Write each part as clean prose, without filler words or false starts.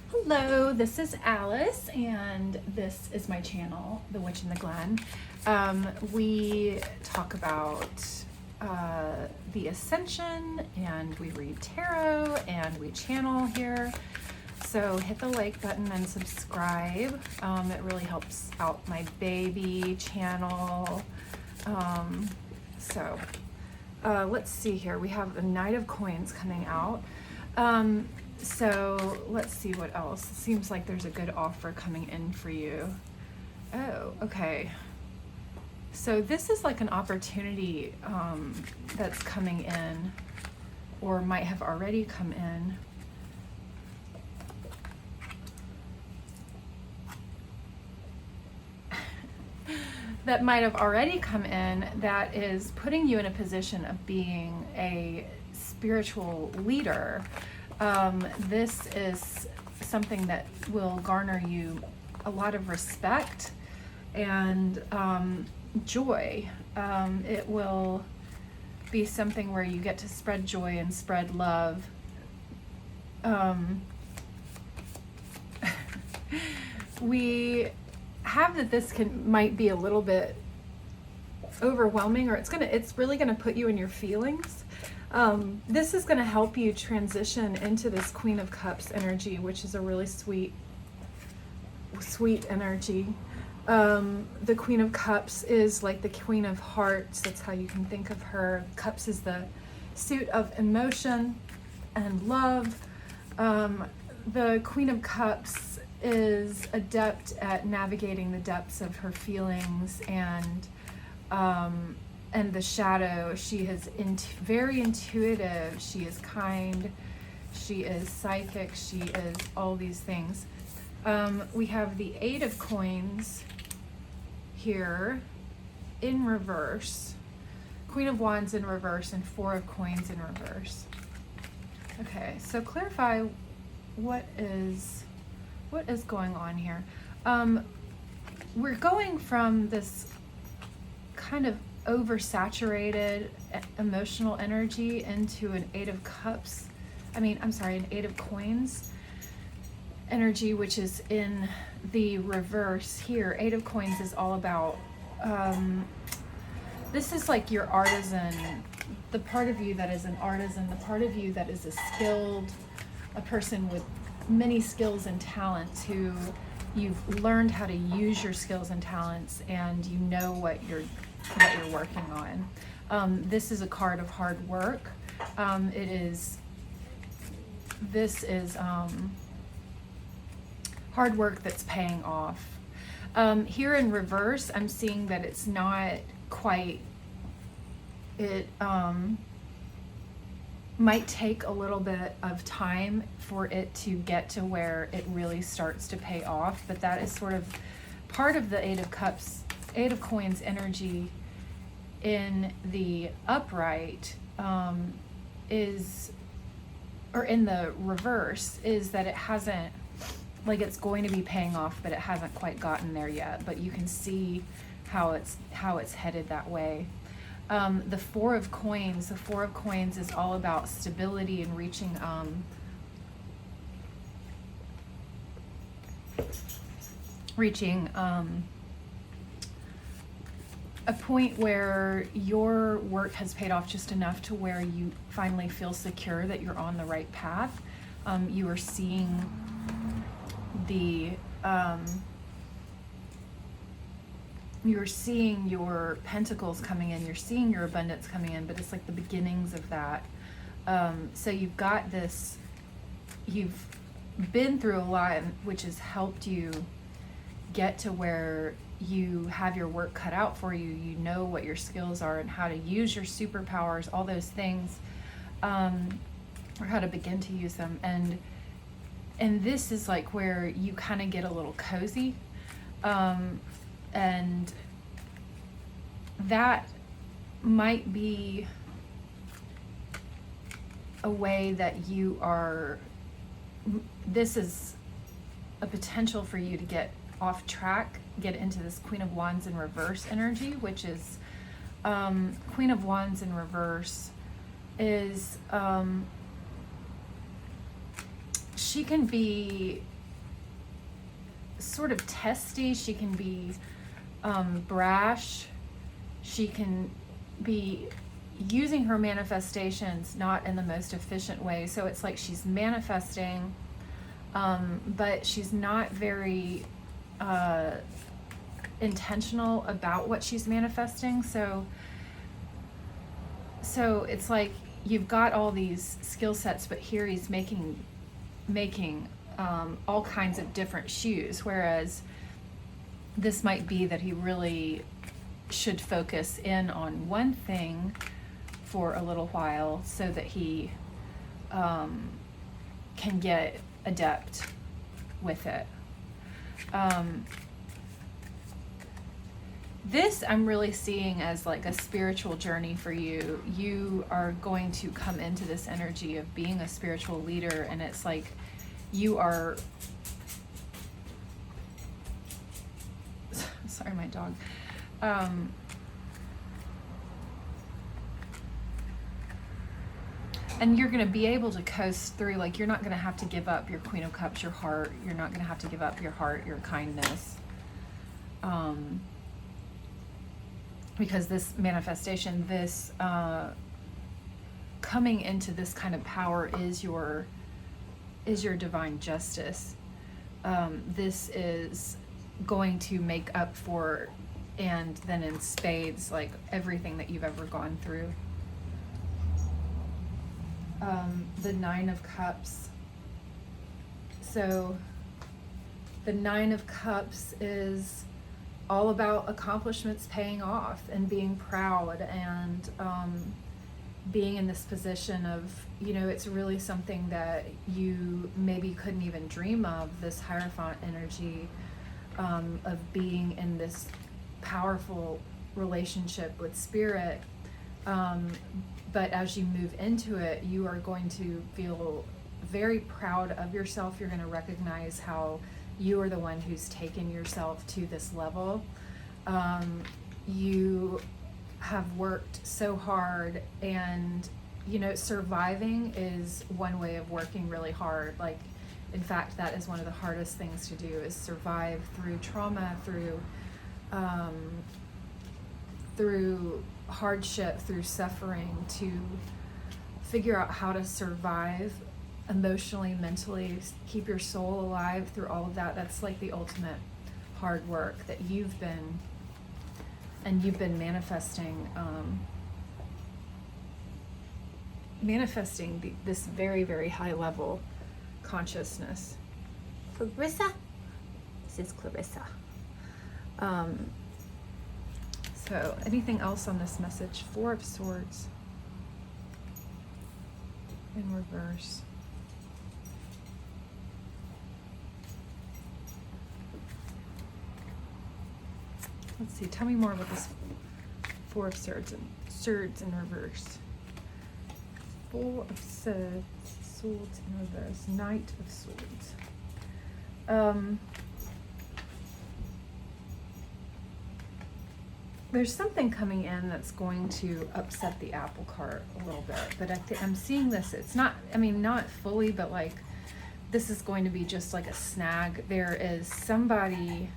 Hello, this is Alice, and this is my channel, The Witch in the Glen. We talk about the Ascension, and we read tarot, and we channel here. So hit the like button and subscribe. It really helps out my baby channel. Let's see here. We have a Knight of Coins coming out. So let's see what else. It seems like there's a good offer coming in for you. Oh, okay. So this is like an opportunity that's coming in, or might have already come in. That might have already come in, that is putting you in a position of being a spiritual leader. This is something that will garner you a lot of respect and joy. It will be something where you get to spread joy and spread love. We have that this might be a little bit overwhelming, or it's really gonna put you in your feelings. This is going to help you transition into this Queen of Cups energy, which is a really sweet energy. The Queen of Cups is like the Queen of Hearts. That's how you can think of her. Cups is the suit of emotion and love. The Queen of Cups is adept at navigating the depths of her feelings and the shadow. She is very intuitive. She is kind. She is psychic. She is all these things. We have the Eight of Coins here in reverse, Queen of Wands in reverse, and Four of Coins in reverse. Okay, so clarify what is going on here. We're going from this kind of oversaturated emotional energy into an Eight of Cups. an Eight of Coins energy, which is in the reverse here. Eight of Coins is all about, this is like your artisan, the part of you that is an artisan, the part of you that is a person with many skills and talents, who you've learned how to use your skills and talents, and you know what you're working on. This is a card of hard work. This is hard work that's paying off. Here in reverse, I'm seeing that it's not quite, it might take a little bit of time for it to get to where it really starts to pay off, but that is sort of part of the Eight of Cups, Eight of Coins energy in the upright, or in the reverse, is that it hasn't, like, it's going to be paying off, but it hasn't quite gotten there yet, but you can see how it's headed that way. The Four of Coins is all about stability and reaching a point where your work has paid off just enough to where you finally feel secure that you're on the right path. You are seeing you're seeing your pentacles coming in, you're seeing your abundance coming in, but it's like the beginnings of that. So you've got this, you've been through a lot, which has helped you get to where you have your work cut out for you. You know what your skills are and how to use your superpowers, all those things, or how to begin to use them. And this is like where you kind of get a little cozy. And that might be a way that this is a potential for you to get off track, get into this Queen of Wands in reverse energy, which is, Queen of Wands in reverse is, she can be sort of testy. She can be brash. She can be using her manifestations not in the most efficient way. So it's like she's manifesting, but she's not very intentional about what she's manifesting. So it's like you've got all these skill sets, but here he's making all kinds of different shoes, whereas this might be that he really should focus in on one thing for a little while so that he can get adept with it. This I'm really seeing as like a spiritual journey for you. You are going to come into this energy of being a spiritual leader, and it's like you are, sorry, my dog. And you're going to be able to coast through, like you're not going to have to give up your Queen of Cups, your heart. You're not going to have to give up your heart, your kindness. Because this manifestation, this coming into this kind of power is your divine justice. This is going to make up for, and then in spades, like everything that you've ever gone through. The Nine of Cups. So the Nine of Cups is all about accomplishments paying off and being proud and being in this position of, you know, it's really something that you maybe couldn't even dream of, this Hierophant energy of being in this powerful relationship with spirit. But as you move into it, you are going to feel very proud of yourself. You're going to recognize how you are the one who's taken yourself to this level. You have worked so hard, and you know, surviving is one way of working really hard. Like, in fact, that is one of the hardest things to do, is survive through trauma, through hardship, through suffering, to figure out how to survive emotionally, mentally, keep your soul alive through all of that. That's like the ultimate hard work that you've been manifesting, this very, very high level consciousness. Clarissa? This is Clarissa. So anything else on this message? Four of Swords in reverse. Let's see, tell me more about this Four of Swords in reverse. Four of Swords in reverse. Knight of Swords. There's something coming in that's going to upset the apple cart a little bit, but I'm seeing this, it's not, I mean, not fully, but like this is going to be just like a snag. There is somebody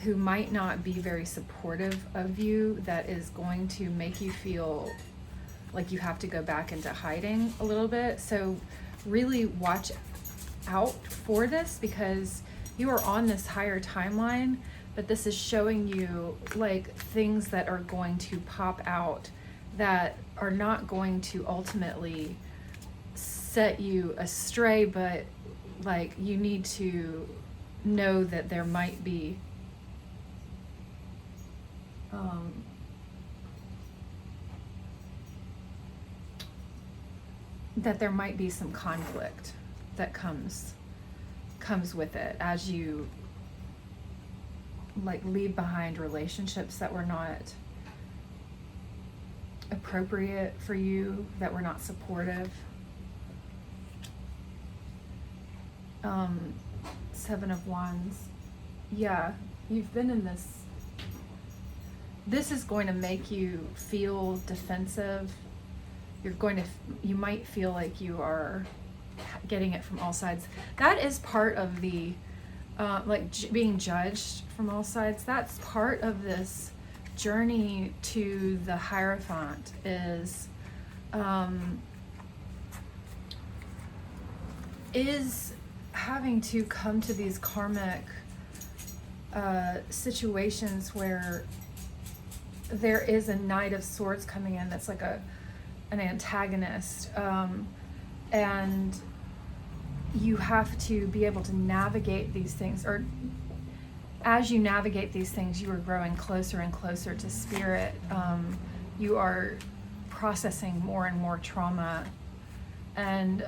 who might not be very supportive of you that is going to make you feel like you have to go back into hiding a little bit. So really watch out for this, because you are on this higher timeline, but this is showing you like things that are going to pop out that are not going to ultimately set you astray, but like you need to know that there might be some conflict that comes with it as you like leave behind relationships that were not appropriate for you, that were not supportive. Seven of Wands. Yeah, you've been in this. This is going to make you feel defensive. You might feel like you are getting it from all sides. That is part of the being judged from all sides. That's part of this journey to the Hierophant, is having to come to these karmic situations where there is a Knight of Swords coming in that's like an antagonist, and you have to be able to navigate these things, or as you navigate these things, you are growing closer and closer to spirit. You are processing more and more trauma, and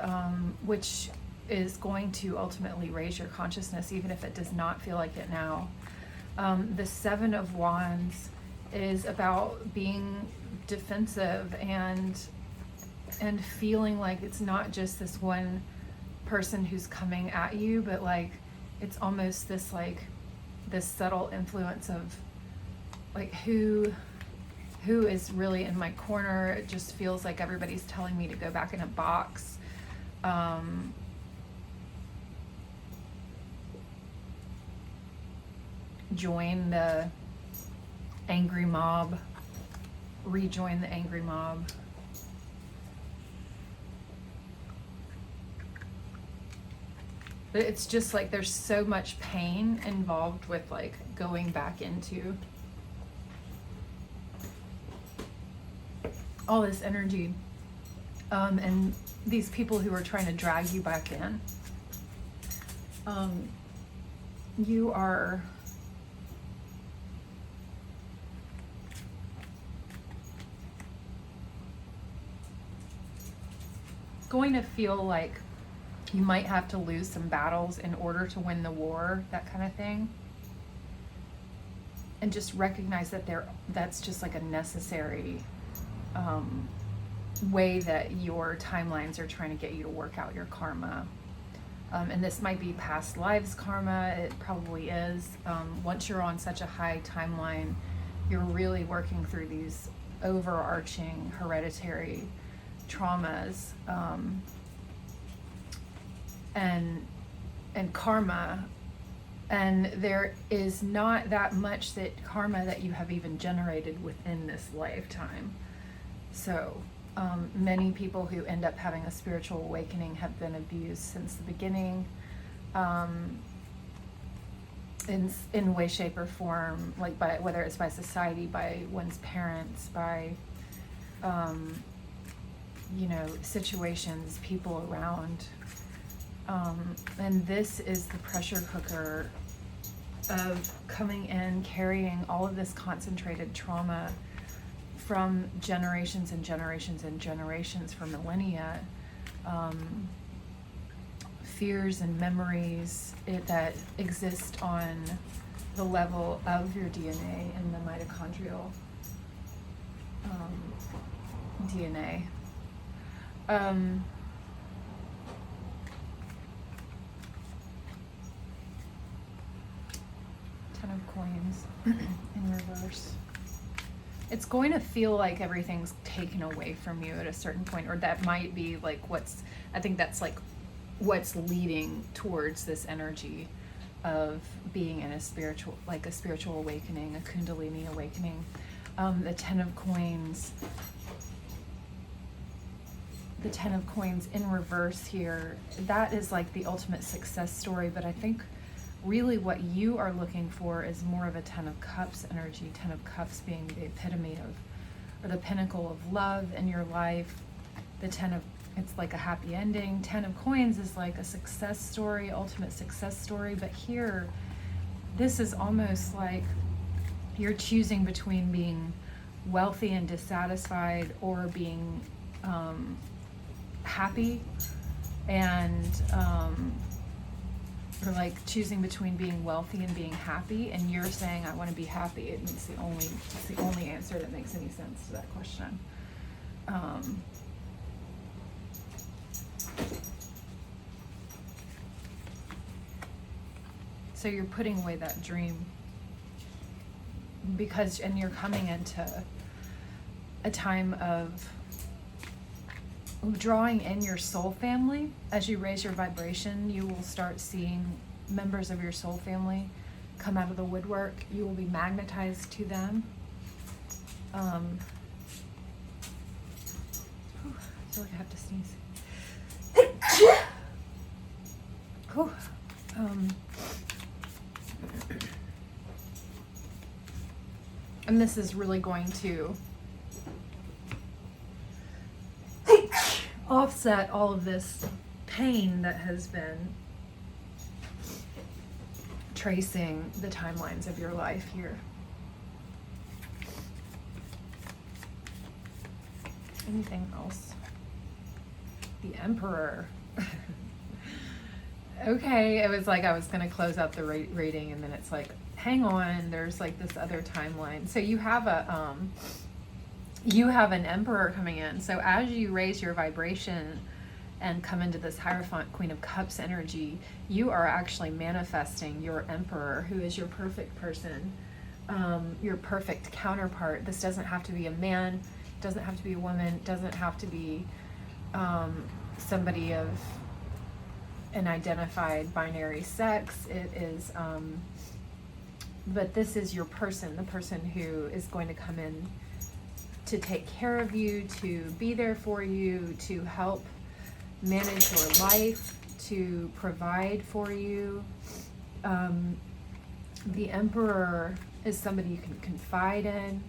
which is going to ultimately raise your consciousness, even if it does not feel like it now. The Seven of Wands is about being defensive and feeling like it's not just this one person who's coming at you, but like it's almost this like this subtle influence of like who is really in my corner. It just feels like everybody's telling me to go back in a box. Join the angry mob, rejoin the angry mob. But it's just like there's so much pain involved with like going back into all this energy, and these people who are trying to drag you back in. You are going to feel like you might have to lose some battles in order to win the war, that kind of thing. And just recognize that that's just like a necessary way that your timelines are trying to get you to work out your karma. And this might be past lives karma, it probably is. Once you're on such a high timeline, you're really working through these overarching hereditary traumas, and karma, and there is not that much that karma that you have even generated within this lifetime. So many people who end up having a spiritual awakening have been abused since the beginning, in way, shape, or form, like by whether it's by society, by one's parents, by situations, people around. And this is the pressure cooker of coming in, carrying all of this concentrated trauma from generations and generations and generations for millennia, fears and memories that exist on the level of your DNA and the mitochondrial DNA. Ten of Coins in reverse. It's going to feel like everything's taken away from you at a certain point, or that might be like I think that's like what's leading towards this energy of being in a spiritual awakening, a Kundalini awakening. The Ten of Coins. The Ten of Coins in reverse here, that is like the ultimate success story, but I think really what you are looking for is more of a Ten of Cups energy. Ten of Cups being the epitome of, or the pinnacle of love in your life. It's like a happy ending. Ten of Coins is like a success story, ultimate success story, but here, this is almost like you're choosing between being wealthy and dissatisfied, or being happy, and or like choosing between being wealthy and being happy, and you're saying I want to be happy. It's the only answer that makes any sense to that question. So you're putting away that dream and you're coming into a time of drawing in your soul family. As you raise your vibration, you will start seeing members of your soul family come out of the woodwork. You will be magnetized to them. I feel like I have to sneeze. Whew. And this is really going to offset all of this pain that has been tracing the timelines of your life here. Anything else? The Emperor. Okay, it was like I was going to close out the rating, and then it's like, hang on, there's like this other timeline. So you have an Emperor coming in. So as you raise your vibration and come into this Hierophant Queen of Cups energy, you are actually manifesting your Emperor, who is your perfect person, your perfect counterpart. This doesn't have to be a man, doesn't have to be a woman, doesn't have to be somebody of an identified binary sex. It is, but this is your person, the person who is going to come in to take care of you, to be there for you, to help manage your life, to provide for you. The Emperor is somebody you can confide in.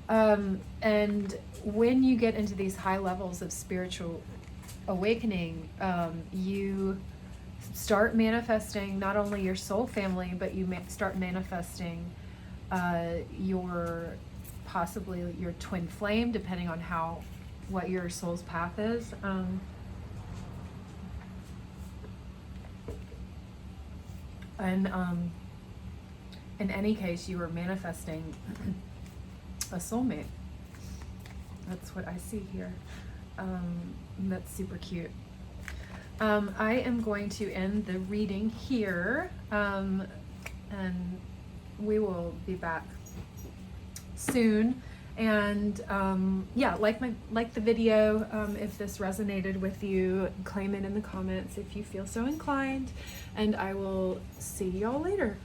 And when you get into these high levels of spiritual awakening, you start manifesting not only your soul family, but you start manifesting possibly your twin flame, depending on what your soul's path is. In any case, you are manifesting a soulmate. That's what I see here. That's super cute. I am going to end the reading here, and we will be back soon. And yeah, like the video. If this resonated with you, claim it in the comments if you feel so inclined, and I will see y'all later.